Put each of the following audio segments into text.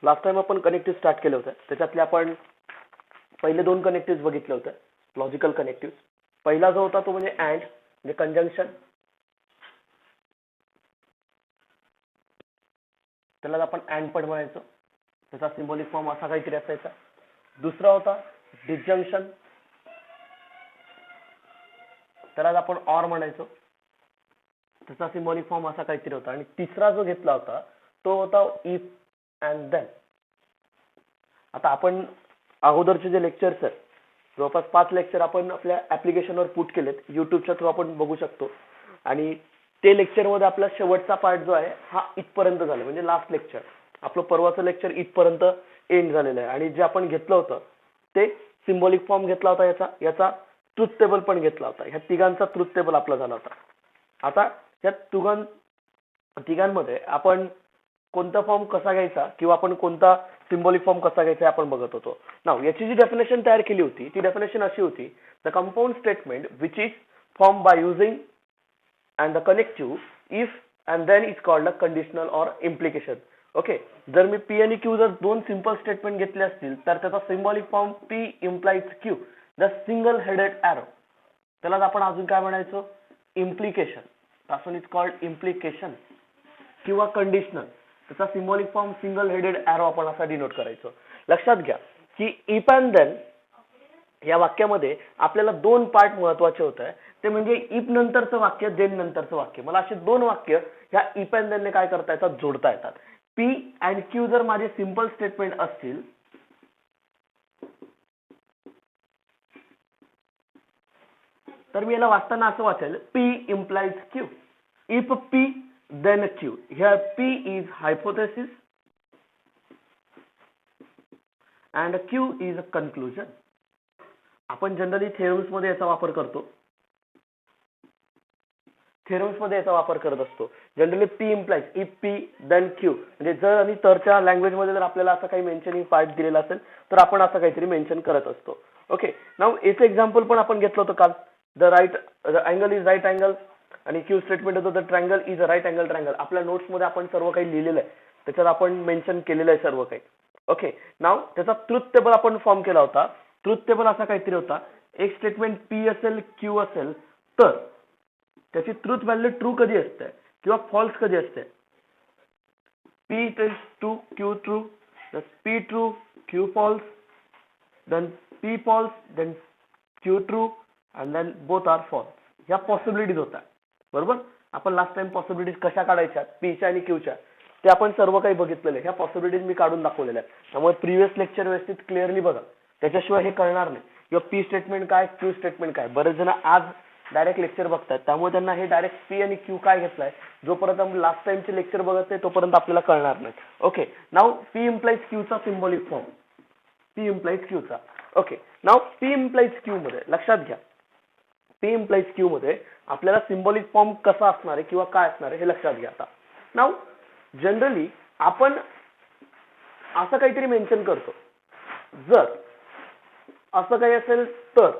Last time आपण connective start केलं होतं. त्याच्यातले आपण पहिले दोन कनेक्टिव्ह बघितले होते, लॉजिकल कनेक्टिव्ह. पहिला जो होता तो म्हणजे अँड, म्हणजे कंजंक्शन. त्याला आपण अँड पण म्हणायचो. त्याचा सिम्बॉलिक फॉर्म असा काहीतरी असायचा. दुसरा होता डिसजंक्शन, त्याला आपण ऑर म्हणायचो. त्याचा सिम्बॉलिक फॉर्म असा काहीतरी होता. आणि तिसरा जो घेतला होता तो होता इफ अँड देन. आता आपण अगोदरचे जे लेक्चर्स आहेत, जवळपास 5 लेक्चर आपण आपल्या ऍप्लिकेशनवर पुट केलेत, युट्यूबच्या थ्रू आपण बघू शकतो. आणि ते लेक्चरमध्ये आपला शेवटचा पार्ट जो आहे हा इथपर्यंत झाला, म्हणजे लास्ट लेक्चर. आपलं परवाचं लेक्चर इथपर्यंत एंड झालेलं आहे. आणि जे आपण घेतलं होतं ते सिम्बॉलिक फॉर्म घेतला होता, याचा ट्रुथ टेबल पण घेतला होता. ह्या तिघांचा ट्रुथ टेबल आपला झाला होता. आता या तिघांमध्ये आपण कोणता फॉर्म कसा घ्यायचा किंवा आपण कोणता सिम्बॉलिक फॉर्म कसा घ्यायचा आपण बघत होतो. नाव याची जी डेफिनेशन तयार केली होती ती डेफिनेशन अशी होती: the compound statement which is form by using and the connective if and then is called a conditional or implication. Okay, जर मी पी आणि क्यू जर दोन सिंपल स्टेटमेंट घेतले असतील तर त्याचा symbolic form P implies Q the single headed arrow. त्याला आपण अजून काय म्हणायचो? इम्प्लिकेशन. पासून इज कॉल्ड इम्प्लिकेशन किंवा कंडिशनल. त्याचा symbolic form single headed arrow आपण असा डिनोट करायचो. लक्षात घ्या की इफ अँड देन या वाक्यामध्ये आपल्याला दोन पार्ट महत्वाचे होत आहे. ते म्हणजे इफ नंतरचं वाक्य, देन नंतरचं वाक्य. मला असे दोन वाक्य ह्या इफ अँड देन ने काय करता येतात? जोडता येतात. पी अँड क्यू जर माझे सिंपल स्टेटमेंट असतील तर मी याला वाचताना असं वाचेल: P implies Q. If P then Q. Here P is hypothesis and Q is a conclusion. आपण जनरली थेरम्स मध्ये याचा वापर करतो. थेरम्स मध्ये याचा वापर करत असतो. Generally P implies if P then Q. म्हणजे जर आणि तरच्या लँग्वेज मध्ये जर आपल्याला असं काही मेन्शनिंग पार्ट दिलेला असेल तर आपण असं काहीतरी मेन्शन करत असतो. ओके, नाउ याचं एक्झाम्पल पण आपण घेतलं होतं काल. The angle is right angle आणि क्यू स्टेटमेंट होतं the triangle is a right angle triangle. आपल्या नोट्स मध्ये आपण सर्व काही लिहिलेलं आहे, त्याच्यात आपण मेन्शन केलेलं आहे सर्व काही. ओके, नाव त्याचा ट्रुथ टेबल आपण फॉर्म केला होता. ट्रुथ टेबल असा काहीतरी होता: एक स्टेटमेंट पी असेल, क्यू असेल तर त्याची ट्रुथ व्हॅल्यू ट्रू कधी असते किंवा फॉल्स कधी असते? P is true, Q true, P true, Q false, then P false, then Q true and then both are false. ह्या पॉसिबिलिटीज होत्या. बरोबर, आपण लास्ट टाइम पॉसिबिलिटीज कशा काढायच्या पीच्या आणि क्यूच्या ते आपण सर्व काही बघितलेले. ह्या पॉसिबिलिटीज मी काढून दाखवलेल्या आहेत. त्यामुळे प्रिव्हियस लेक्चर व्यवस्थित क्लिअरली बघा, त्याच्याशिवाय हे कळणार नाही किंवा पी स्टेटमेंट काय, क्यू स्टेटमेंट काय. बरेच जण आज डायरेक्ट लेक्चर बघतात, त्यामुळे त्यांना हे डायरेक्ट पी आणि क्यू काय घेतलाय जोपर्यंत आपण लास्ट टाइमचे लेक्चर बघत नाही तोपर्यंत आपल्याला कळणार नाही. ओके, नाउ पी इम्प्लाइज क्यूचा सिम्बॉलिक फॉर्म. पी इम्प्लाइज क्यूचा. Okay, now P implies Q मध्ये लक्षात घ्या, पी इम्प्लाइज क्यू मध्ये आपल्याला सिम्बॉलिक फॉर्म कसा असणार आहे किंवा काय असणार आहे हे लक्षात घ्या. आता नाउ जनरली आपण असं काहीतरी मेन्शन करतो. जर असं काही असेल तर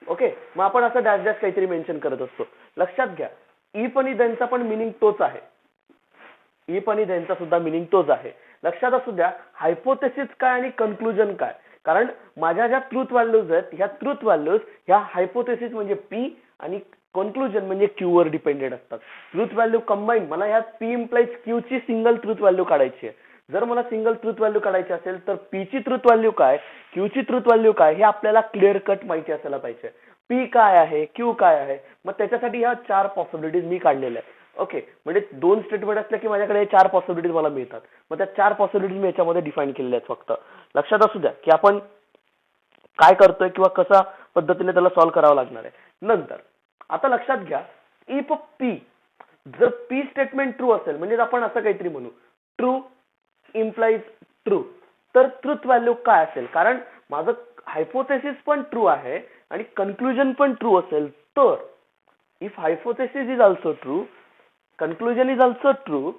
ओके, मग आपण असं डॅश डॅश काहीतरी मेन्शन करत असतो. लक्षात घ्या इफ आणि देनचा पण मिनिंग तोच आहे. इफ आणि देनचा सुद्धा मिनिंग तोच आहे. लक्षात असू द्या हायपोथेसिस काय आणि कन्क्लुजन काय. कारण माझ्या ज्या ट्रुथ व्हॅल्यूज आहेत ह्या ट्रुथ व्हॅल्यूज ह्या हायपोथेसिस म्हणजे पी आणि कन्क्लुजन म्हणजे क्यू वर डिपेंडेंट असतात. ट्रुथ व्हॅल्यू कंबाईन मला ह्या पी इम्प्लाइज क्यू ची सिंगल ट्रुथ व्हॅल्यू काढायची आहे. जर मला सिंगल ट्रुथ व्हॅल्यू काढायची असेल तर पी ची ट्रुथ व्हॅल्यू काय, क्यू ची ट्रुथ व्हॅल्यू काय हे आपल्याला क्लिअर कट माहिती असायला पाहिजे. पी काय आहे, क्यू काय आहे, मग त्याच्यासाठी ह्या 4 पॉसिबिलिटीज मी काढलेल्या आहेत. ओके, म्हणजे दोन स्टेटमेंट असल्या की माझ्याकडे 4 पॉसिबिलिटीज मला मिळतात. मग त्या 4 पॉसिबिलिटीज मी याच्यामध्ये डिफाईन केलेल्या आहेत. फक्त लक्षात असू द्या की आपण काय करतोय किंवा कशा पद्धतीने त्याला सॉल्व्ह करावं लागणार आहे नंतर. आता लक्षात घ्या इफ पी, जर पी स्टेटमेंट ट्रू असेल म्हणजे आपण असं काहीतरी म्हणू ट्रू इम्प्लाइज ट्रू, तर ट्रुथ व्हॅल्यू काय असेल? कारण माझं हायपोथेसिस पण ट्रू आहे आणि कन्क्लुजन पण ट्रू असेल तर if hypothesis is also true, conclusion is also true,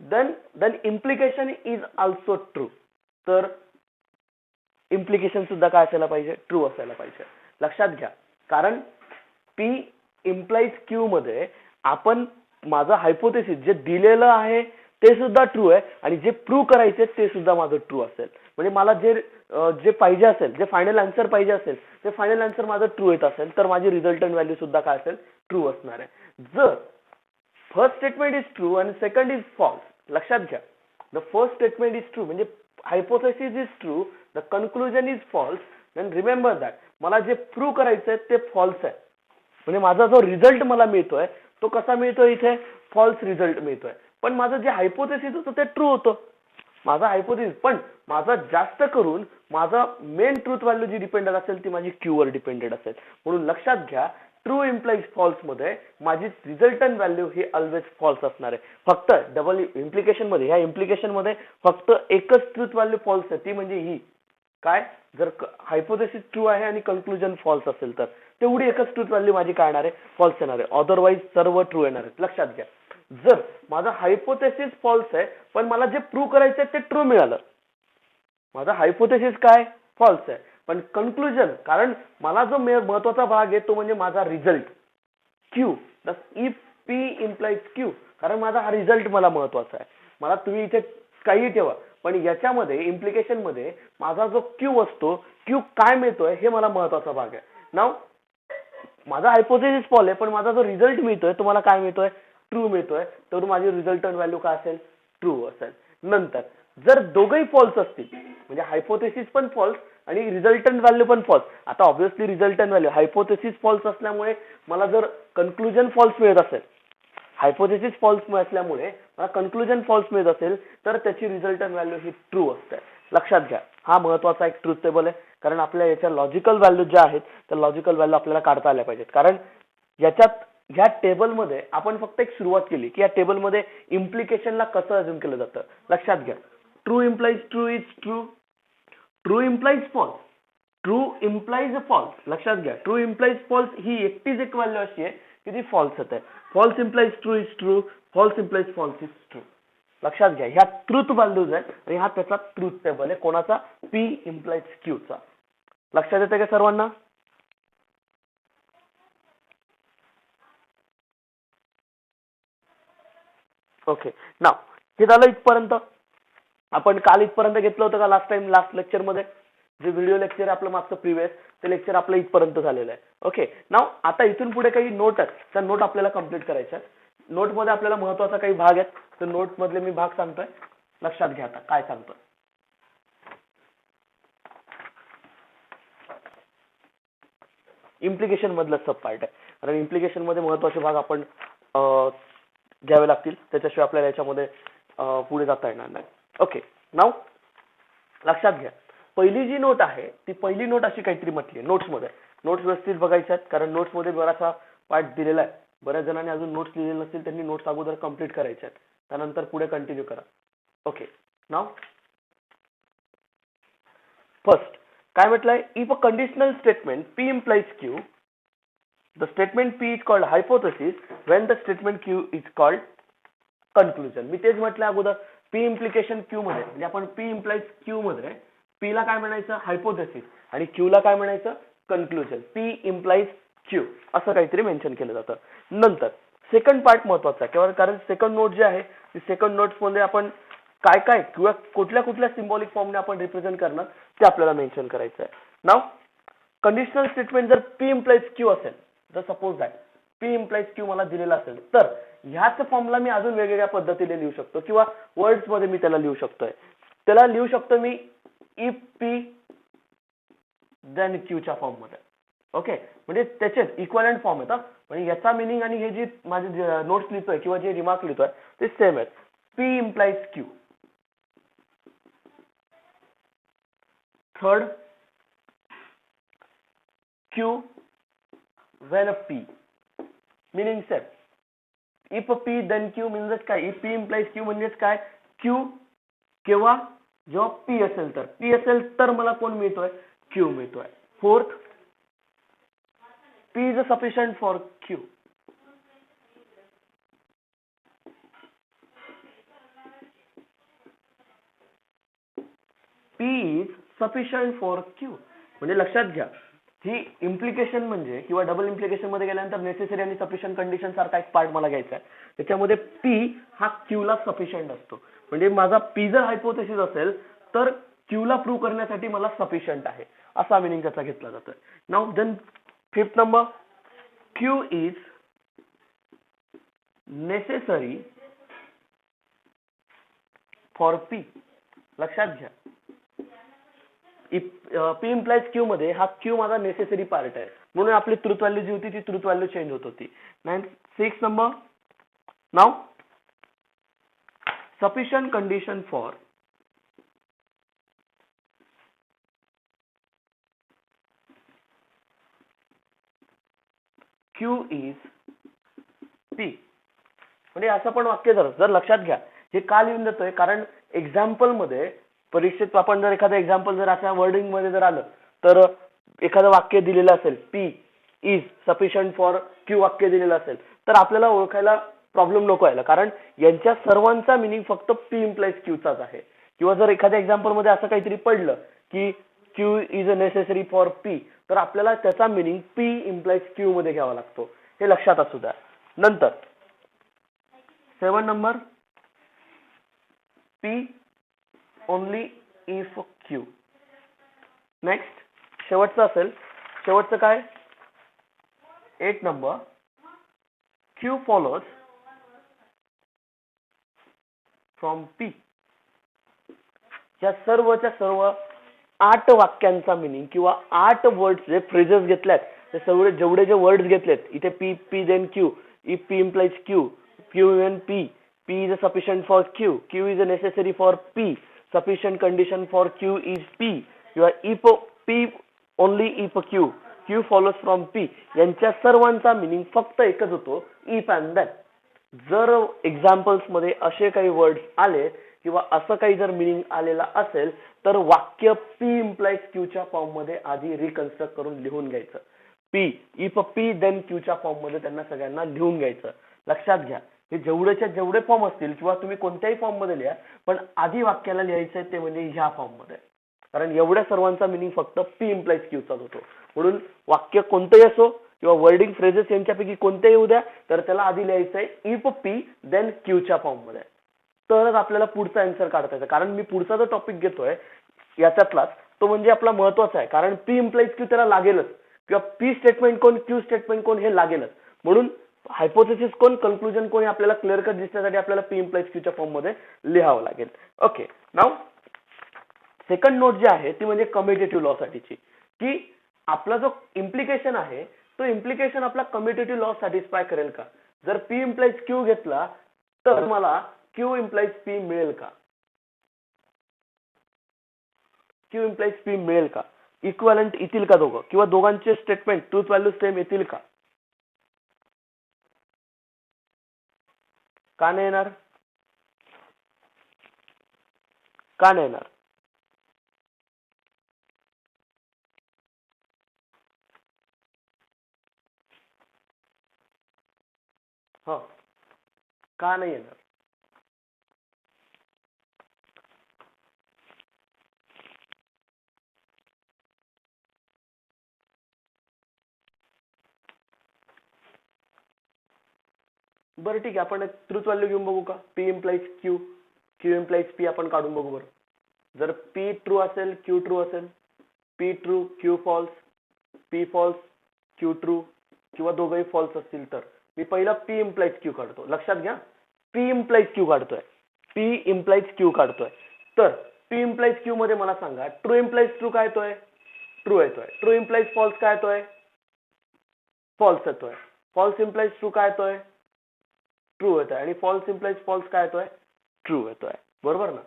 then implication is also true. तर इम्प्लिकेशन सुद्धा काय असायला पाहिजे? ट्रू असायला पाहिजे. लक्षात घ्या कारण पी इम्प्लाइज क्यू मध्ये आपण माझं हायपोथेसिस जे दिलेलं आहे ते सुद्धा ट्रू आहे आणि जे प्रूव्ह करायचे ते सुद्धा माझं ट्रू असेल. म्हणजे मला जे पाहिजे असेल, जे फायनल आन्सर पाहिजे असेल, ते फायनल आन्सर माझं ट्रू येत असेल तर माझी रिझल्टंट व्हॅल्यू सुद्धा काय असेल, ट्रू असणार आहे. जर फर्स्ट स्टेटमेंट इज ट्रू आणि सेकंड इज फॉल्स, लक्षात घ्या, the first statement is true म्हणजे hypothesis is true, the conclusion is false, then remember that मला जे प्रूव्ह करायचंय ते फॉल्स आहे. म्हणजे माझा जो रिझल्ट मला मिळतोय तो कसा मिळतोय, इथे फॉल्स रिझल्ट मिळतोय. पण माझं जे हायपोथेसिस होतं ते ट्रू होतं. माझा हायपोथेसिस, पण माझा जास्त करून माझा मेन ट्रूथ व्हॅल्यू जी डिपेंडेंट असेल ती माझी क्यू वर डिपेंडेंट असेल. म्हणून लक्षात घ्या, ट्रू इम्प्लाइज फॉल्स मध्ये माझी रिझल्टंट व्हॅल्यू ही ऑलवेज फॉल्स असणार आहे. फक्त डबल इम्प्लिकेशन मध्ये, ह्या इम्प्लिकेशन मध्ये फक्त एकच ट्रूथ व्हॅल्यू फॉल्स आहे, ती म्हणजे ही काय, जर हायपोथेसिस ट्रू आहे आणि कन्क्लुजन फॉल्स असेल तर तेवढी एकच ट्रूथ व्हॅल्यू माझी काय येणार आहे, फॉल्स येणार आहे. अदरवाईज सर्व ट्रू येणार आहेत. लक्षात घ्या, जर माझा हायपोथेसिस फॉल्स आहे पण मला जे प्रूव्ह करायचं ते ट्रू मिळालं, माझा हायपोथेसिस काय, फॉल्स आहे, पण कन्क्लुजन, कारण मला जो महत्वाचा भाग आहे तो म्हणजे माझा result Q, if P implies Q, कारण माझा हा रिझल्ट मला महत्वाचा आहे. मला तुम्ही इथे काही ठेवा पण याच्यामध्ये इम्प्लिकेशन मध्ये माझा जो क्यू असतो, क्यू काय मिळतोय हे मला महत्वाचा भाग आहे. नाव माझा हायपोथेसिस फॉल आहे पण माझा जो रिझल्ट मिळतोय तो मला काय मिळतोय, ट्रू मिळतोय, तर माझी रिझल्टंट व्हॅल्यू काय असेल, ट्रू असेल. नंतर जर दोघंही फॉल्स असतील म्हणजे हायपोथेसिस पण फॉल्स आणि रिझल्टंट व्हॅल्यू पण फॉल्स, आता obviously resultant value hypothesis false असल्यामुळे मला जर कन्क्लुजन फॉल्स मिळत असेल, हायपोथेसिस फॉल्स असल्यामुळे मला कन्क्लुजन फॉल्स मिळत असेल तर त्याची रिझल्टंट व्हॅल्यू ही ट्रू असते. लक्षात घ्या, हा महत्वाचा एक ट्रूथ टेबल आहे, कारण आपल्या याच्या लॉजिकल व्हॅल्यू ज्या आहेत त्या लॉजिकल व्हॅल्यू आपल्याला काढता आल्या पाहिजेत. कारण याच्यात ह्या टेबलमध्ये आपण फक्त एक सुरुवात केली की या टेबलमध्ये इम्प्लिकेशनला कसं अज्युम केलं जातं. लक्षात घ्या, true implies true is true, true implies false, true implies false. लक्षात घ्या, ट्रू इम्प्लाइज फॉल्स ही एकटीच एक व्हॅल्यू अशी आहे की ती फॉल्स होते. False implies true is true, false implies false is true. लक्षात घ्या, ह्या ट्रूथ व्हॅल्यूज आहेत आणि हा त्याचा ट्रूथ टेबल आहे कोणाचा, पी इम्प्लाइज क्यू चा. लक्षात येते का सर्वांना? ओके, नाव हे झालं इथपर्यंत. आपण काल इथपर्यंत घेतलं होतं का लास्ट टाइम, लास्ट लेक्चर मध्ये जे व्हिडिओ लेक्चर आहे आपलं मागचं प्रिव्हियस, ते लेक्चर आपलं इथपर्यंत झालेलं आहे. ओके, नाव आता इथून पुढे काही नोट आहेत, त्या नोट आपल्याला कम्प्लीट करायच्या. नोट मध्ये आपल्याला महत्वाचा काही भाग आहेत, तर नोट मधले मी भाग सांगतोय. लक्षात घ्या आता काय सांगतोय. इम्प्लिकेशन मधलं सब पार्ट आहे, कारण इम्प्लिकेशन मध्ये महत्वाचे भाग आपण घ्यावे लागतील, त्याच्याशिवाय आपल्याला याच्यामध्ये पुढे जाता येणार नाही. ओके, नाव लक्षात घ्या, पहिली जी नोट आहे ती पहिली नोट अशी काहीतरी म्हटली आहे नोट्समध्ये. नोट्स व्यवस्थित बघायच्या आहेत कारण नोट्समध्ये बराचसा पार्ट दिलेला आहे. बऱ्याच जणांनी अजून नोट्स लिहिलेले नसतील, त्यांनी नोट्स अगोदर कंप्लीट करायच्या आहेत, त्यानंतर पुढे कंटिन्यू करा. ओके, नाव फर्स्ट काय म्हटलंय, if a conditional statement P implies Q, the statement P is called hypothesis when the statement Q is called conclusion. मी तेच म्हटलं अगोदर, P implication Q मध्ये म्हणजे आपण P implies Q मध्ये P ला काय म्हणायचं, हायपोथेसिस, आणि Q ला काय म्हणायचं, कन्क्लुजन. P implies Q असं काहीतरी मेन्शन केलं जातं. नंतर सेकंड पार्ट महत्वाचा आहे, कारण सेकंड नोट जे आहे ती सेकंड नोट्स मध्ये आपण काय काय किंवा कुठल्या कुठल्या सिम्बॉलिक फॉर्मने आपण रिप्रेझेंट करणार ते आपल्याला मेन्शन करायचं आहे. नाव कंडिशनल स्टेटमेंट जर P implies Q असेल, जर suppose that P implies Q मला दिलेला असेल, तर ह्याच फॉर्मला मी अजून वेगवेगळ्या पद्धतीने लिहू शकतो किंवा वर्ड्स मध्ये मी त्याला लिहू शकतोय. त्याला लिहू शकतो मी if P then Q च्या फॉर्म मध्ये. ओके, म्हणजे त्याचे इक्वलंट फॉर्म आहेत. म्हणजे याचा मिनिंग आणि हे जी माझे नोट्स लिहितोय किंवा जे रिमार्क लिहितोय ते सेम आहेत. P implies Q. Third, Q when P, meaning same. if P then Q म्हणजेच काय, if P implies Q म्हणजेच काय, Q केव्हा, जेव्हा P असेल तर, P असेल तर मला कोण मिळतोय, Q मिळतोय. Fourth, P is sufficient for Q. P is sufficient for Q. म्हणजे लक्षात घ्या, ही इम्प्लिकेशन म्हणजे किंवा डबल इम्प्लिकेशन मध्ये गेल्यानंतर नेसेसरी आणि सफिशियंट कंडिशन सारखा एक पार्ट मला घ्यायचा आहे. त्याच्यामध्ये पी हा क्यू ला सफिशियंट असतो. म्हणजे माझा पी जर हायपोथेसिस असेल तर क्यू ला प्रूव्ह करण्यासाठी मला सफिशियंट आहे असा मिनिंग त्याचा घेतला जातोय. Now then fifth number, Q is necessary for P. लक्षात घ्या, पी इम्प्लाइज क्यू मध्ये हा क्यू माझा नेसेसरी पार्ट आहे, म्हणून आपली ट्रुथ व्हॅल्यू जी होती ती ट्रुथ व्हॅल्यू चेंज होत होती. Six number, now sufficient condition for Q is P. म्हणजे असं पण वाक्य जर लक्षात घ्या, हे का लिहून देतोय कारण एक्झाम्पल मध्ये परीक्षेत आपण जर एखादं एक्झाम्पल जर अशा वर्डिंग मध्ये जर आलं तर एखादं वाक्य दिलेलं असेल P is sufficient for Q वाक्य दिलेलं असेल तर आपल्याला ओळखायला प्रॉब्लेम नको यायला, कारण यांच्या सर्वांचा मिनिंग फक्त पी इम्प्लाइज क्यूचाच आहे. किंवा जर एखाद्या एक्झाम्पल मध्ये असं काहीतरी पडलं की Q is a necessary for P तर आपल्याला त्याचा मिनिंग पी इम्प्लाइज क्यू मध्ये घ्यावा लागतो, हे लक्षात असू द्या. नंतर 7 number, P only if Q. Next शेवटचं असेल, शेवटचं काय 8 number, Q follows from P. या सर्वच्या सर्व 8 वाक्यांचा मिनिंग किंवा 8 वर्ड्स जे फ्रेजेस घेतल्यात ते सगळे जेवढे जे वर्ड्स घेतलेत इथे P P then Q, if P implies Q, Q then P, P is a sufficient for Q, Q is a necessary for P, sufficient condition for Q is P, किंवा if P only if Q, Q follows from P, यांच्या सर्वांचा meaning फक्त एकच होतो, if and then. जर examples मध्ये असे काही वर्ड्स आले किंवा असं काही जर मिनिंग आलेला असेल तर वाक्य पी इम्प्लाइज क्यूच्या फॉर्म मध्ये आधी रिकन्स्ट्रक्ट करून लिहून घ्यायचं. पी इफ पी देन क्यूच्या फॉर्म मध्ये त्यांना सगळ्यांना लिहून घ्यायचं. लक्षात घ्या, हे जेवढेच्या जेवढे फॉर्म असतील किंवा तुम्ही कोणत्याही फॉर्म मध्ये लिहा, पण आधी वाक्याला लिहायचंय ते म्हणजे ह्या फॉर्म मध्ये, कारण एवढ्या सर्वांचा मिनिंग फक्त पी इम्प्लाइज क्यूचाच होतो. म्हणून वाक्य कोणतंही असो किंवा वर्डिंग फ्रेजेस यांच्यापैकी कोणतेही येऊ द्या तर त्याला आधी लिहायचंय इफ पी देन क्यूच्या फॉर्म मध्ये, तरच आपल्याला पुढचा आन्सर काढता येतं. कारण मी पुढचा जो टॉपिक घेतोय याच्यातलाच तो म्हणजे आपला महत्वाचा आहे, कारण पी इम्प्लाइज क्यू त्याला लागेलच किंवा पी स्टेटमेंट कोण क्यू स्टेटमेंट कोण हे लागेलच. म्हणून हायपोथेसिस कोण कन्क्लुजन कोण हे आपल्याला क्लिअर कट दिसण्यासाठी आपल्याला पी इम्प्लाइज क्यूच्या फॉर्म मध्ये लिहावं लागेल. ओके, नाउ सेकंड नोट जी आहे ती म्हणजे कम्युटेटिव्ह लॉ साठीची, की आपला जो इम्प्लिकेशन आहे तो इम्प्लिकेशन आपला कम्युटेटिव्ह लॉ सॅटिस्फाय करेल का. जर पी इम्प्लाइज क्यू घेतला तर मला क्यू इम्प्लाइज पी मिळेल का, क्यू इम्प्लाइज पी मिळेल का, इक्विव्हॅलंट येतील का दोघं, किंवा दोघांचे स्टेटमेंट ट्रूथ व्हॅल्यू सेम येतील का. का नाही येणार, का नाही येणार. हा, का नाही येणार. बरं ठीक आहे, आपण ट्रूथ व्हॅल्यू घेऊन बघू का. P implies Q, Q implies P आपण काढून बघू बरं. जर पी ट्रू असेल क्यू ट्रू असेल, P true Q false, P false Q true, किंवा दोघंही फॉल्स असतील तर मी पहिला पी इम्प्लाइज क्यू काढतो. लक्षात घ्या, पी इम्प्लाइज क्यू काढतोय, पी इम्प्लाइज क्यू काढतोय. तर पी इम्प्लाइज क्यू मध्ये मला सांगा ट्रू इम्प्लाइज ट्रू काय येतोय, ट्रू येतोय. ट्रू इम्प्लाइज फॉल्स काय येतोय, फॉल्स येतोय. फॉल्स इम्प्लाइज ट्रू काय येतोय, ट्रू येतोय. आणि फॉल्स इम्प्लाइज फॉल्स काय येतोय, ट्रू येतोय. बरोबर ना.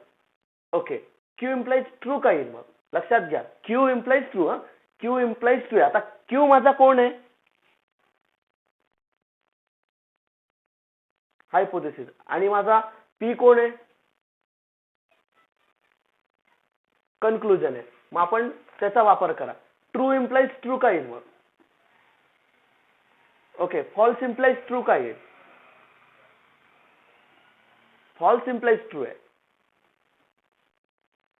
ओके, क्यू इम्प्लाइज ट्रू काय येईल मग. लक्षात घ्या, क्यू इम्प्लाइज ट्रू. हा, क्यू इम्प्लाइज ट्रू. आता क्यू माझा कोण आहे, हायपोथेसिस, आणि माझा पी कोण आहे, कन्क्लुजन आहे. मग आपण त्याचा वापर करा. ट्रू इम्प्लाइज ट्रू काय येईल मग. ओके, फॉल्स इम्प्लाइज ट्रू काय येईल, फॉल्स इम्प्लाइज ट्रू आहे.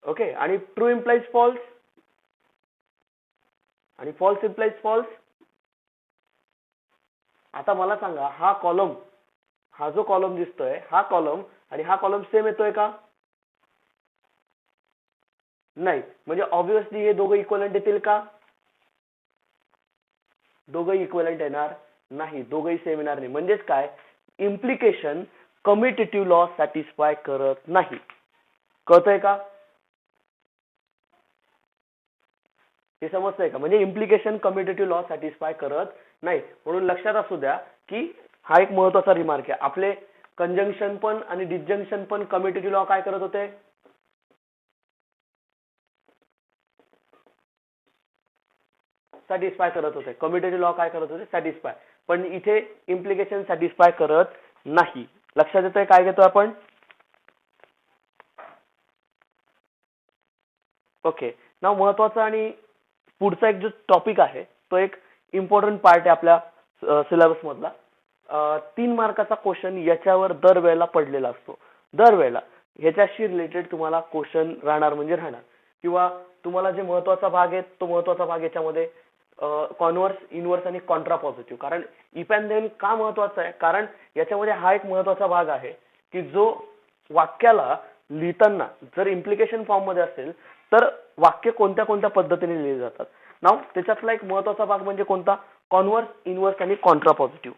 ओके, आणि ट्रू इम्प्लाइज फॉल्स, आणि फॉल्स इम्प्लाइज फॉल्स. आता मला सांगा, हा कॉलम, हा जो कॉलम दिसतोय, हा कॉलम आणि हा कॉलम सेम येतोय का? नाही. म्हणजे ऑब्विसली हे दोघं इक्वलंट येतील का? दोघं इक्वलंट येणार नाही, दोघंही सेम येणार नाही. म्हणजेच काय, इम्प्लिकेशन कम्युटेटिव्ह लॉ सॅटिस्फाय करत नाही. कळतंय का? हे समजतंय का? म्हणजे इम्प्लिकेशन कम्युटेटिव्ह लॉ सॅटिस्फाय करत नाही. म्हणून लक्षात असू द्या की हा एक महत्वाचा रिमार्क आहे. आपले कंजंक्शन पण आणि डिस्जंक्शन पण कम्युटेटिव्ह लॉ काय करत होते? सॅटिस्फाय करत होते. कम्युटेटिव्ह लॉ काय करत होते? सॅटिस्फाय. पण इथे इम्प्लिकेशन सॅटिस्फाय करत नाही. लक्षात येतंय काय घेतो आपण? ओके. नाव महत्वाचा आणि पुढचा एक जो टॉपिक आहे तो एक इम्पॉर्टंट पार्ट आहे आपल्या सिलेबस मधला. 3 मार्काचा क्वेश्चन याच्यावर दरवेळेला पडलेला असतो. दरवेळेला ह्याच्याशी रिलेटेड तुम्हाला क्वेश्चन राहणार म्हणजे राहणार. किंवा तुम्हाला जे महत्वाचा भाग आहे तो महत्वाचा भाग याच्यामध्ये कॉन्व्हर्स, इनव्हर्स आणि कॉन्ट्रा पॉझिटिव्ह. कारण इफ अँड देन का महत्वाचा आहे? कारण याच्यामध्ये हा एक महत्वाचा भाग आहे की जो वाक्याला लिहिताना जर इम्प्लिकेशन फॉर्म मध्ये असेल तर वाक्य कोणत्या कोणत्या पद्धतीने लिहिले जातात. नाव त्याच्यातला एक महत्वाचा भाग म्हणजे कोणता? कॉन्व्हर्स, इनव्हर्स आणि कॉन्ट्रा पॉझिटिव्ह.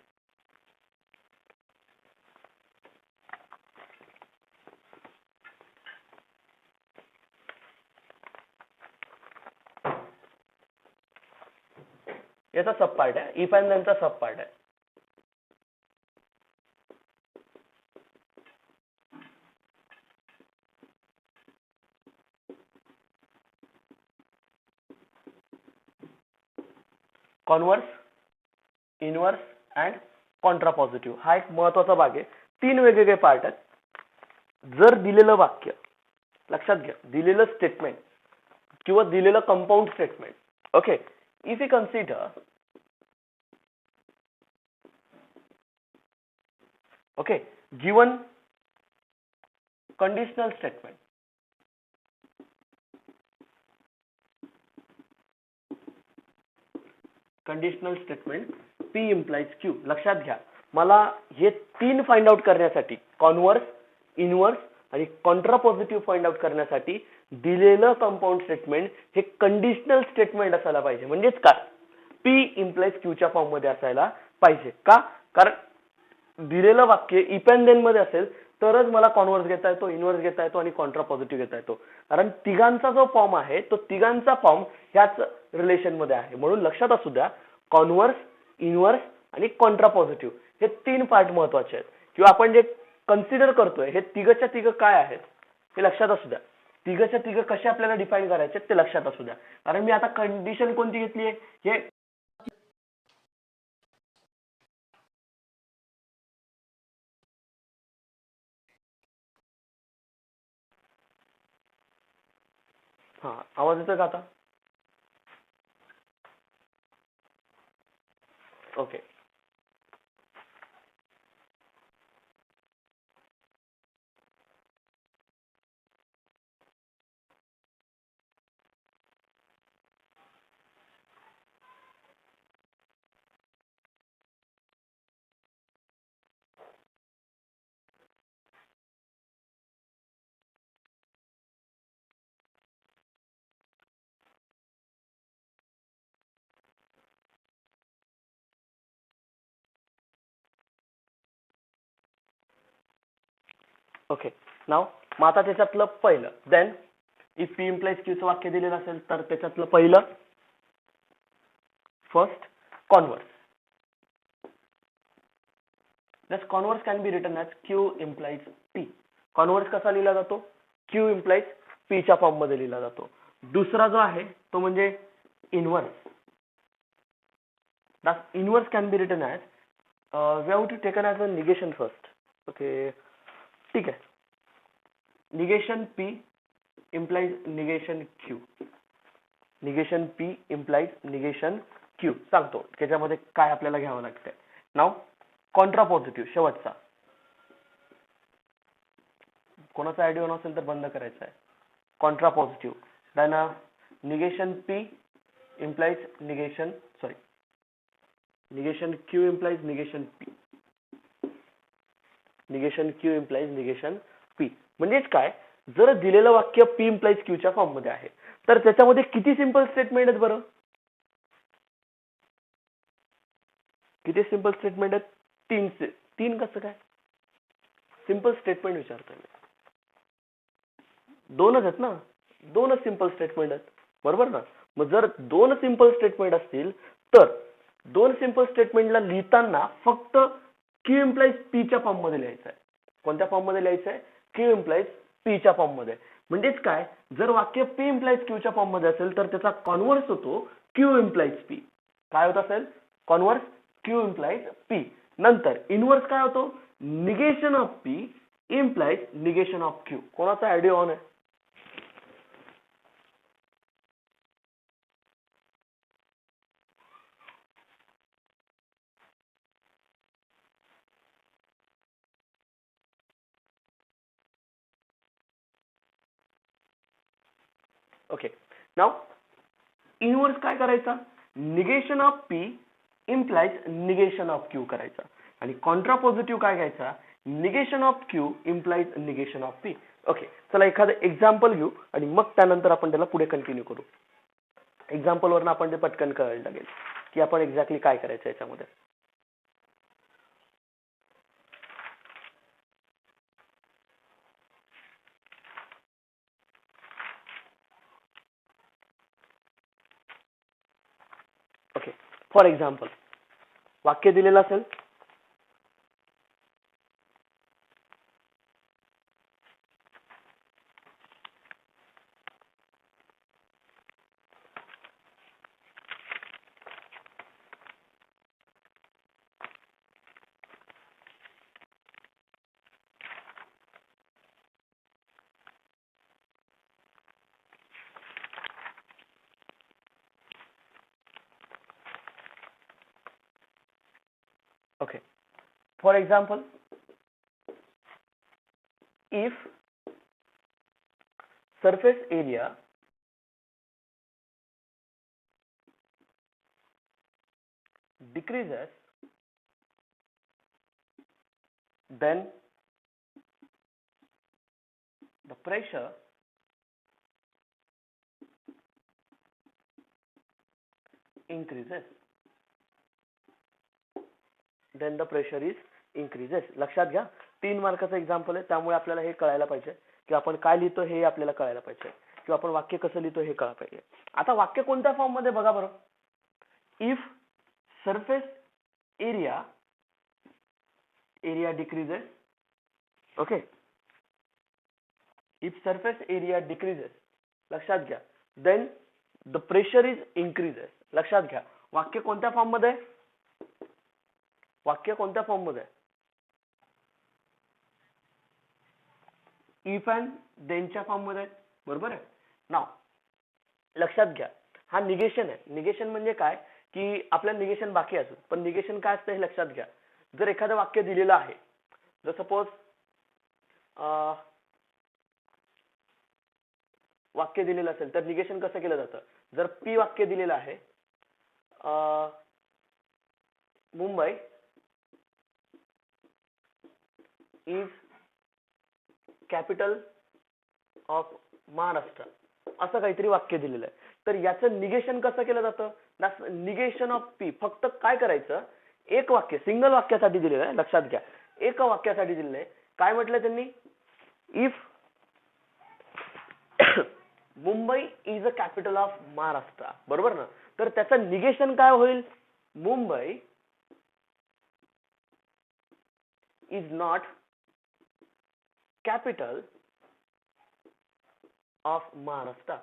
याचा सब पार्ट आहे. इफ अँड देनचा सब पार्ट आहे. Converse, inverse and Contra positive हा एक महत्वाचा भाग आहे. 3 वेगवेगळे पार्ट आहेत. जर दिलेलं वाक्य, लक्षात घ्या, दिलेलं स्टेटमेंट किंवा दिलेलं compound statement, okay, if you consider, okay, given conditional statement, conditional statement P implies Q. लक्षात घ्या, मला हे 3 फाइंड आउट करण्यासाठी, कॉन्व्हर्स, इनव्हर्स आणि कॉन्ट्रा पॉझिटिव्ह फाइंड आउट करण्यासाठी दिलेलं कंपाऊंड स्टेटमेंट हे कंडिशनल स्टेटमेंट असायला पाहिजे. म्हणजेच काय, P implies Q च्या फॉर्म मध्ये असायला पाहिजे. का? कारण दिलेलं वाक्य इफ अँड देन मध्ये असेल तरच मला कॉन्व्हर्स घेता येतो, इनव्हर्स घेता येतो आणि कॉन्ट्रा पॉझिटिव्ह घेता येतो. कारण तिघांचा जो फॉर्म आहे तो तिघांचा फॉर्म ह्याच रिलेशन मध्ये आहे. म्हणून लक्षात असू द्या, कॉन्व्हर्स, इनव्हर्स आणि कॉन्ट्रा पॉझिटिव्ह हे 3 पार्ट महत्वाचे आहेत. किंवा आपण जे कन्सिडर करतोय हे तिघच्या तिघ काय आहेत हे लक्षात असू द्या. तिघच्या तिघ कसे आपल्याला डिफाइन करायचे ते लक्षात असू द्या. कारण मी आता कंडिशन कोणती घेतली आहे हे हा आवाज येतोय का आता? ओके. ओके. नाव मग आता त्याच्यातलं पहिलं, then if P implies Q चं वाक्य दिलेलं असेल तर त्याच्यातलं पहिलं, first, converse. Thus converse can be written as Q implies P. Converse कसा लिहिला जातो? Q implies P च्या फॉर्म मध्ये लिहिला जातो. दुसरा जो आहे तो म्हणजे inverse. Thus inverse can be written as we have to taken as a negation first. Okay, ठीक आहे. Negation P implies negation Q. Negation P implies negation Q. सांगतो त्याच्यामध्ये काय आपल्याला घ्यावं लागतंय. नाव कॉन्ट्रा पॉझिटिव्ह शेवटचा. कोणाचा आयडिया नसेल तर बंद करायचा आहे. Contrapositive. Then negation P implies negation, sorry, negation Q implies negation P. negation Q implies negation P. म्हणजेच काय, जर दिलेलं वाक्य P implies Q च्या फॉर्म मध्ये आहे तर त्याच्यामध्ये किती सिंपल स्टेटमेंट आहेत बरं? किती सिंपल स्टेटमेंट आहेत? तीन कसं काय? सिंपल स्टेटमेंट विचारतोय मी. दोनच आहेत ना, दोनच सिंपल स्टेटमेंट आहेत, बरोबर ना? मग जर दोन सिंपल स्टेटमेंट असतील तर दोन सिंपल स्टेटमेंटला लिहिताना फक्त Q implies P च्या फॉर्म मध्ये लिहायचं आहे. कोणत्या फॉर्म मध्ये लिहायचं आहे? Q implies P च्या फॉर्म मध्ये. म्हणजेच काय, जर वाक्य P implies Q च्या फॉर्म मध्ये असेल तर त्याचा कॉन्व्हर्स होतो Q implies P. काय होत असेल? Converse Q implies P. नंतर इनव्हर्स काय होतो? Negation of P implies negation of Q. कोणाचा आयडिया ऑन आहे? ओके, नाउ इनव्हर्स काय करायचा? Negation of P implies negation of Q करायचा. आणि कॉन्ट्रा पॉझिटिव्ह काय घ्यायचा? Negation of Q implies negation of P. Okay, चला एखादं एक्झाम्पल घेऊ आणि मग त्यानंतर आपण त्याला पुढे कंटिन्यू करू. एक्झाम्पल वरून आपण ते पटकन कळायला लागेल की आपण एक्झॅक्टली काय करायचं याच्यामध्ये. ओके, फॉर एक्झाम्पल वाक्य दिलेलं असेल, okay, for example, if surface area decreases, then the pressure increases. Then the pressure is increases. लक्षात घ्या, 3 मार्काचं एक्झाम्पल आहे, त्यामुळे आपल्याला हे कळायला पाहिजे की आपण काय लिहितो हे आपल्याला कळायला पाहिजे किंवा आपण वाक्य कसं लिहितो हे कळायला पाहिजे. आता वाक्य कोणत्या फॉर्म मध्ये बघा बरं. If surface area decreases, okay, if surface area decreases, लक्षात घ्या, then the pressure is increases. लक्षात घ्या, वाक्य कोणत्या फॉर्म मध्ये? वाक्य कोणत्या फॉर्म मध्ये? इफ अँड देनच्या फॉर्म मध्ये, बरोबर आहे. नाव लक्षात घ्या, हा निगेशन आहे. निगेशन म्हणजे काय की आपल्या निगेशन बाकी असतं, पण निगेशन काय असतं हे लक्षात घ्या. जर एखादं वाक्य दिलेलं आहे, जर सपोज वाक्य दिलेलं असेल तर निगेशन कसं केलं जातं? जर P वाक्य दिलेलं आहे, Mumbai is capital of Maharashtra, असं काहीतरी वाक्य दिलेलं आहे, तर याचं निगेशन कसं केलं जातं? Negation of P. फक्त काय करायचं, एक वाक्य सिंगल वाक्यासाठी दिलेलं आहे, लक्षात घ्या, एक वाक्यासाठी दिलेलं आहे. काय म्हटलं त्यांनी? If Mumbai is a capital of Maharashtra, बरोबर ना? तर त्याचं निगेशन काय होईल? Mumbai is not capital of Maharashtra.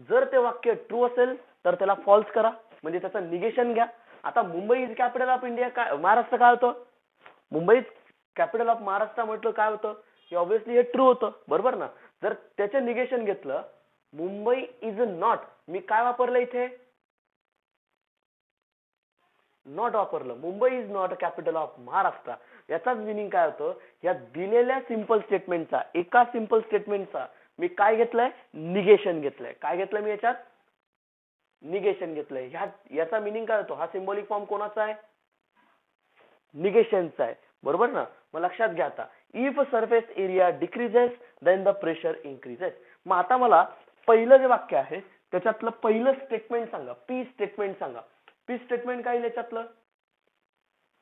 जर ते वाक्य ट्रू असेल तर त्याला फॉल्स करा, म्हणजे त्याचं निगेशन घ्या. आता Mumbai is capital of India, काय महाराष्ट्र काय होतं? मुंबई कॅपिटल ऑफ महाराष्ट्र म्हटलं काय होतं की ऑब्विसली हे ट्रू होतं, बरोबर ना? जर त्याचं निगेशन घेतलं, मुंबई इज नॉट, मी काय वापरलं इथे? नॉट वापरलं. Mumbai is not a capital of Maharashtra. याचाच मिनिंग काय होतं? या दिलेल्या सिंपल स्टेटमेंटचा, एका सिंपल स्टेटमेंटचा मी काय घेतलंय? निगेशन घेतलंय. काय घेतलंय मी याच्यात? निगेशन घेतलंय. याचा मिनिंग काय होतो? हा सिंबॉलिक फॉर्म कोणाचा आहे? निगेशनचा आहे, बरोबर ना. मग लक्षात घ्या आता, if surface area decreases then the pressure increases. मग आता मला पहिलं जे वाक्य आहे त्याच्यातलं पहिलं स्टेटमेंट सांगा, पी स्टेटमेंट सांगा. पी स्टेटमेंट काय याच्यातलं?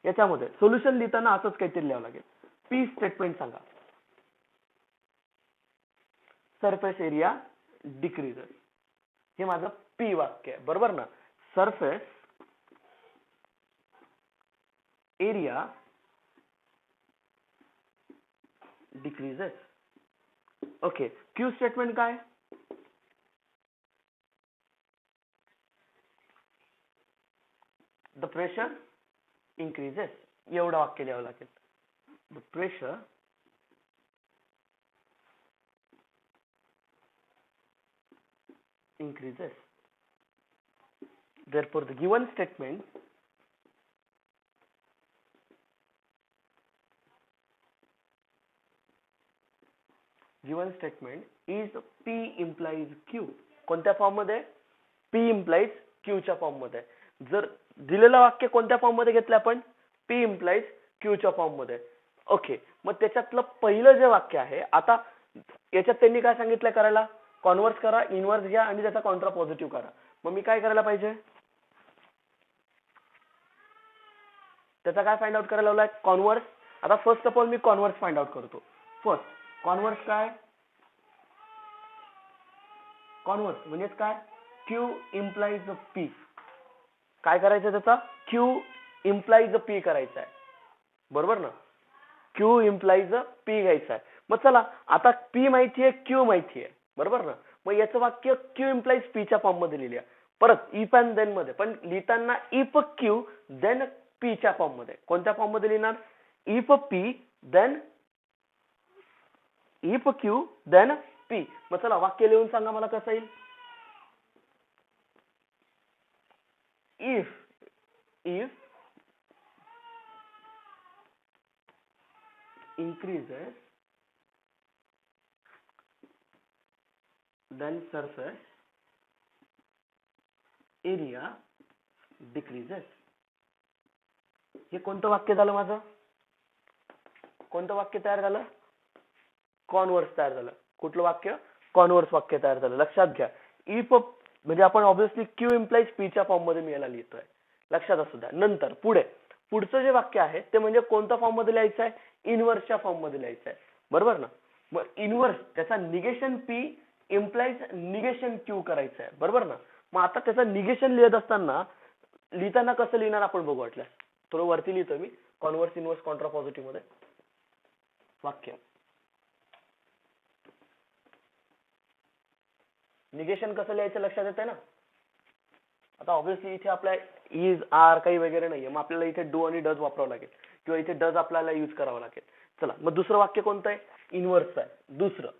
याच्यामध्ये सोल्युशन लिहिताना असंच काहीतरी लिहावं लागेल. पी स्टेटमेंट सांगा. सरफेस एरिया डिक्रीजेस, हे माझं पी वाक्य आहे, बरोबर ना. Surface area decreases. Okay. Q statement काय? The pressure increases. एवढं वाक्य लिहावं लागेल. The pressure increases. Therefore, the given statement is P implies Q. कोणत्या फॉर्म मध्ये? P implies Q च्या फॉर्म मध्ये. जर दिलेलं वाक्य कोणत्या फॉर्म मध्ये घेतलं आपण? P implies Q च्या फॉर्म मध्ये. ओके. मग त्याच्यातलं पहिलं जे वाक्य आहे, आता याच्यात त्यांनी काय सांगितलं करायला? कॉन्व्हर्स करा, इनव्हर्स घ्या आणि त्याचा कॉन्ट्रा पॉझिटिव्ह करा. मग मी काय करायला पाहिजे? त्याचा काय फाइंड आउट करायला लावलाय? कॉन्व्हर्स. आता first of all me converse find out करतो. फर्स्ट कॉन्व्हर्स काय? कॉन्व्हर्स म्हणजे काय? Q implies P. काय करायचं त्याचा? Q implies P करायचा आहे, बरोबर ना. Q implies P घ्यायचा आहे. मग चला, आता P माहिती आहे, Q माहिती आहे, बरोबर ना. मग याचं वाक्य Q implies P च्या फॉर्म मध्ये लिहिल्या. परत इफ अँड देन मध्ये, पण लिहिताना इफ Q देन P च्या फॉर्म मध्ये. कोणत्या फॉर्म मध्ये लिहिणार? If P then if Q then P. मग चला वाक्य लिहून सांगा मला कसं येईल. if increases then surface area decreases. हे कोणतं वाक्य झालं माझं? कोणतं वाक्य तयार झालं? कॉन्व्हर्स तयार झालं. कुठलं वाक्य? कॉन्व्हर्स वाक्य तयार झालं. लक्षात घ्या. इफ म्हणजे आपण ऑब्विसली Q implies P च्या फॉर्म मध्ये मी याला लिहितोय, लक्षात असू द्या. नंतर पुढचं जे वाक्य आहे ते म्हणजे कोणत्या फॉर्म मध्ये लिहायचं आहे? इनव्हर्सच्या फॉर्म मध्ये लिहायचं आहे, बरोबर ना. मग इनव्हर्स त्याचा negation P implies negation Q करायचं आहे, बरोबर ना. मग आता त्याचं निगेशन लिहिताना कसं लिहिणार आपण बघू वाटलं. थोडं वरती लिहितोय मी, कॉन्व्हर्स इनव्हर्स कॉन्ट्रा पॉझिटिव्ह मध्ये वाक्य. निगेशन कसं लिहायचं लक्षात येतंय ना. आता ऑब्विसली इथे आपल्या इज आर काही वगैरे नाहीये, मग आपल्याला इथे डू आणि डज वापरावं लागेल किंवा इथे डज आपल्याला यूज करावं लागेल. चला, मग दुसरं वाक्य कोणतं आहे? इनव्हर्स आहे. दुसरं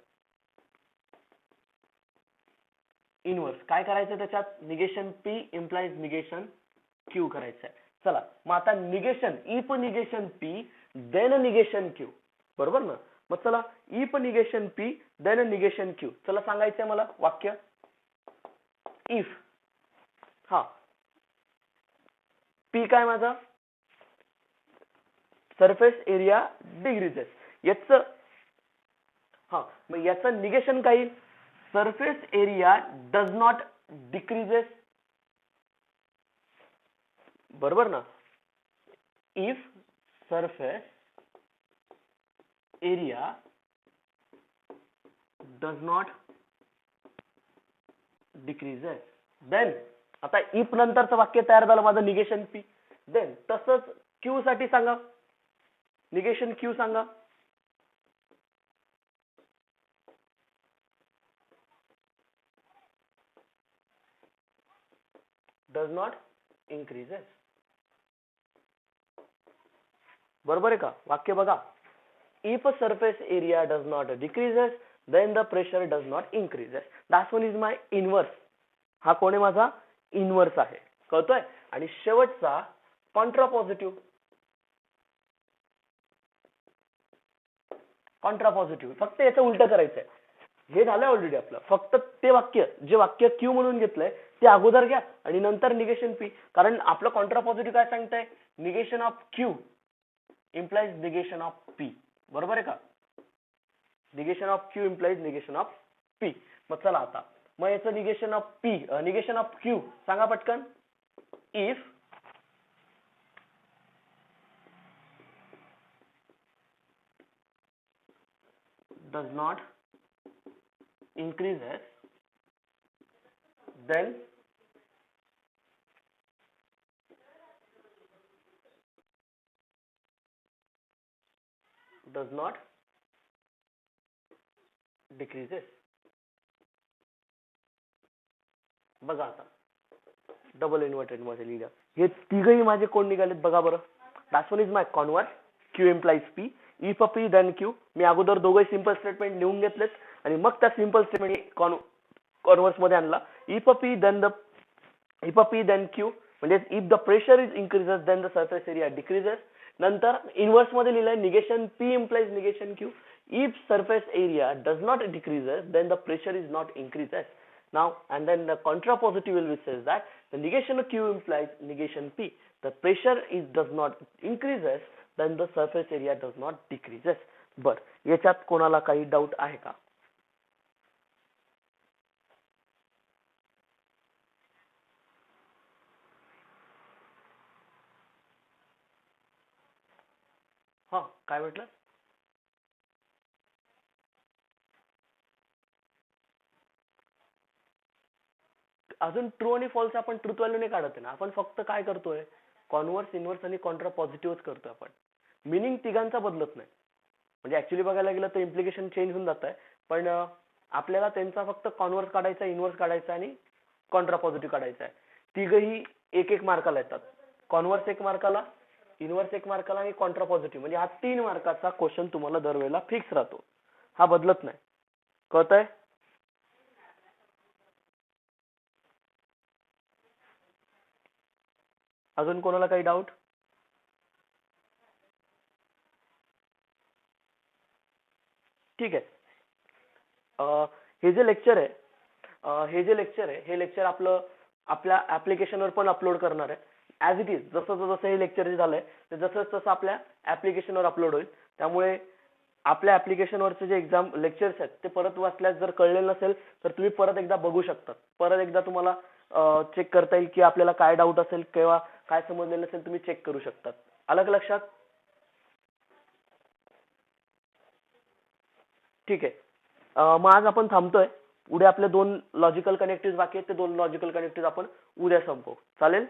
इनव्हर्स काय करायचं? त्याच्यात negation P implies negation Q करायचं आहे. चला, मग आता negation if negation P then negation Q, बरोबर ना. मग चला, if negation P then negation Q. चला सांगायचंय मला वाक्य. इफ P काय माझा? Surface area decreases. मग याचं निगेशन काय? Surface area does not decreases, बरोबर ना. If surface area does not decreases then, आता इफ नंतरचं वाक्य तयार झालं माझं निगेशन P. देन तसंच Q साठी सांगा, निगेशन Q सांगा. डज नॉट इन्क्रीजेस, बरोबर आहे का? वाक्य बघा. If surface area does not decreases then the pressure does not increases. That one is my inverse. हा कोण आहे माझा? इनव्हर्स आहे, कळतोय. आणि शेवटचा कॉन्ट्रा पॉझिटिव्ह. कॉन्ट्रा पॉझिटिव्ह फक्त याचं उलट करायचंय. हे झालं ऑलरेडी आपलं. फक्त ते वाक्य जे वाक्य Q म्हणून घेतलंय ते अगोदर घ्या आणि नंतर निगेशन पी, कारण आपलं कॉन्ट्रापॉझिटिव्ह काय सांगतंय, negation of Q implies negation of P, बरोबर आहे का? Negation of Q implies negation of P. मग चला आता मग याचं negation of P, negation of Q सांगा पटकन. If does not increases, then does not decreases. बघा आता डबल इन्व्हर्टेड मध्ये लिहिलं, हे तिघही माझे कोण निघालेत बघा बरं. That's one is my converse, Q implies P, if a P then Q. मी अगोदर दोघे सिंपल स्टेटमेंट लिहून घेतलेत आणि मग त्या सिंपल स्टेटमेंट कॉन्व्हर्स मध्ये आणला. If a P then Q म्हणजे if the pressure is increases then the surface area decreases. नंतर इनवर्स मध्ये लिहिलंय negation P implies negation Q. If surface area does not decreases then the pressure is not increases. Now and then the contrapositive will says that the negation of Q implies negation P. The pressure is does not increases, then the surface area does not decreases. बर, याच्यात कोणाला काही doubt आहे का? हा, काय म्हटलं? अजून ट्रू आणि फॉल्स आपण ट्रुथ व्हॅल्यू नाही काढत आहे ना, आपण फक्त काय करतोय, कॉन्व्हर्स इन्व्हर्स आणि कॉन्ट्रा पॉझिटिव्हच करतोय आपण. मिनिंग तिघांचा बदलत नाही. म्हणजे ऍक्च्युली बघायला गेलं तर इम्प्लिकेशन चेंज होऊन जात आहे, पण आपल्याला त्यांचा फक्त कॉन्व्हर्स काढायचा, इन्व्हर्स काढायचा आणि कॉन्ट्रा पॉझिटिव्ह काढायचा आहे. तिघही एक एक मार्काला येतात. कॉन्व्हर्स 1 मार्काला, इन्व्हर्स 1 मार्काला आणि कॉन्ट्रा पॉझिटिव्ह, म्हणजे हा 3 मार्काचा क्वेश्चन तुम्हाला दरवेळेला फिक्स राहतो, हा बदलत नाही. कळतंय? अजून कोणाला काही डाऊट? ठीक आहे. हे जे लेक्चर आहे, हे लेक्चर आपल्या ऍप्लिकेशनवर पण अपलोड करणार आहे. ऍज इट इज जसं हे लेक्चर झालंय ते जसं आपल्या ऍप्लिकेशनवर अपलोड होईल. त्यामुळे आपल्या ऍप्लिकेशनवरचे जे एक्झाम लेक्चर्स आहेत ते परत वाचल्यास जर कळलेलं नसेल तर तुम्ही परत एकदा बघू शकता. परत एकदा तुम्हाला चेक करता येईल की आपल्याला काय डाऊट असेल किंवा काय समजलेलं नसेल, तुम्ही चेक करू शकता. अलग लक्षात? ठीक आहे. मग आज आपण थांबतोय. उद्या आपले 2 लॉजिकल कनेक्टिव्ह बाकी आहेत, ते 2 लॉजिकल कनेक्टिव्ह आपण उद्या संपवू. चालेल?